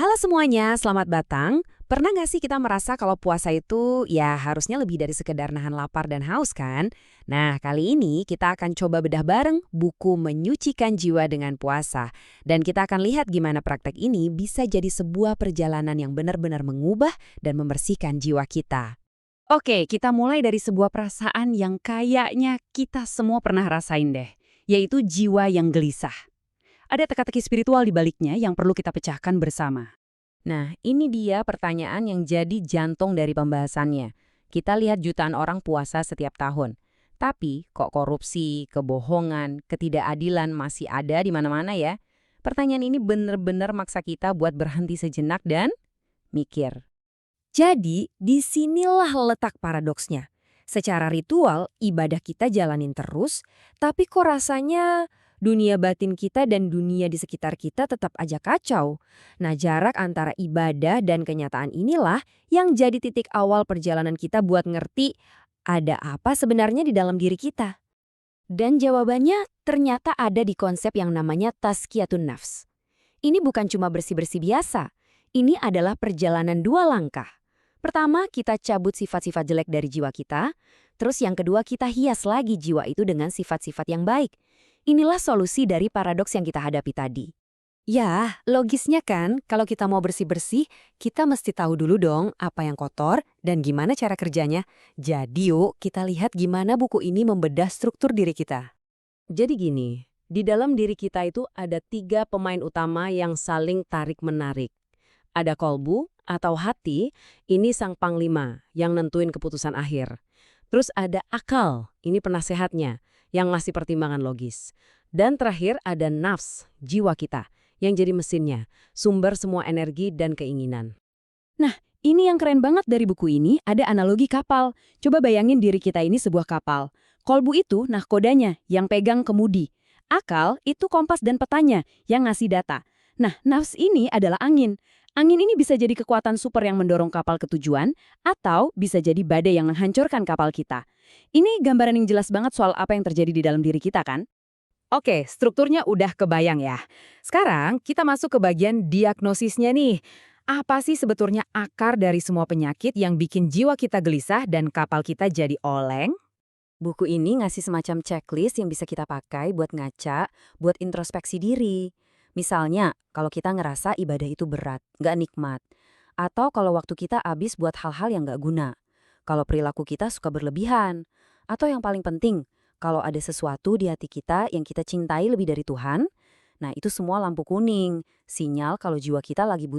Halo semuanya, selamat datang. Pernah nggak sih kita merasa kalau puasa itu ya harusnya lebih dari sekedar nahan lapar dan haus kan? Nah, kali ini kita akan coba bedah bareng buku Menyucikan Jiwa dengan Puasa. Dan kita akan lihat gimana praktek ini bisa jadi sebuah perjalanan yang benar-benar mengubah dan membersihkan jiwa kita. Oke, kita mulai dari sebuah perasaan yang kayaknya kita semua pernah rasain deh, yaitu jiwa yang gelisah. Ada teka-teki spiritual di baliknya yang perlu kita pecahkan bersama. Nah, ini dia pertanyaan yang jadi jantung dari pembahasannya. Kita lihat jutaan orang puasa setiap tahun. Tapi, kok korupsi, kebohongan, ketidakadilan masih ada di mana-mana ya? Pertanyaan ini benar-benar maksa kita buat berhenti sejenak dan mikir. Jadi, disinilah letak paradoksnya. Secara ritual, ibadah kita jalanin terus, tapi kok rasanya dunia batin kita dan dunia di sekitar kita tetap aja kacau. Nah, jarak antara ibadah dan kenyataan inilah yang jadi titik awal perjalanan kita buat ngerti ada apa sebenarnya di dalam diri kita. Dan jawabannya ternyata ada di konsep yang namanya tazkiyatun nafs. Ini bukan cuma bersih-bersih biasa. Ini adalah perjalanan dua langkah. Pertama, kita cabut sifat-sifat jelek dari jiwa kita. Terus yang kedua, kita hias lagi jiwa itu dengan sifat-sifat yang baik. Inilah solusi dari paradoks yang kita hadapi tadi. Ya, logisnya kan, kalau kita mau bersih-bersih, kita mesti tahu dulu dong apa yang kotor dan gimana cara kerjanya. Jadi yuk, kita lihat gimana buku ini membedah struktur diri kita. Jadi gini, di dalam diri kita itu ada 3 pemain utama yang saling tarik-menarik. Ada kolbu atau hati, ini sang panglima yang nentuin keputusan akhir. Terus ada akal, ini penasehatnya, yang ngasih pertimbangan logis. Dan terakhir ada nafs, jiwa kita, yang jadi mesinnya, sumber semua energi dan keinginan. Nah, ini yang keren banget dari buku ini, ada analogi kapal. Coba bayangin diri kita ini sebuah kapal. Kolbu itu nahkodanya, yang pegang kemudi. Akal itu kompas dan petanya, yang ngasih data. Nah, nafs ini adalah angin. Angin ini bisa jadi kekuatan super yang mendorong kapal ke tujuan, atau bisa jadi badai yang menghancurkan kapal kita. Ini gambaran yang jelas banget soal apa yang terjadi di dalam diri kita kan? Oke, strukturnya udah kebayang ya. Sekarang kita masuk ke bagian diagnosisnya nih. Apa sih sebetulnya akar dari semua penyakit yang bikin jiwa kita gelisah dan kapal kita jadi oleng? Buku ini ngasih semacam checklist yang bisa kita pakai buat ngaca, buat introspeksi diri. Misalnya, kalau kita ngerasa ibadah itu berat, nggak nikmat. Atau kalau waktu kita habis buat hal-hal yang nggak guna. Kalau perilaku kita suka berlebihan. Atau yang paling penting, kalau ada sesuatu di hati kita yang kita cintai lebih dari Tuhan, nah itu semua lampu kuning. Sinyal kalau jiwa kita lagi butuh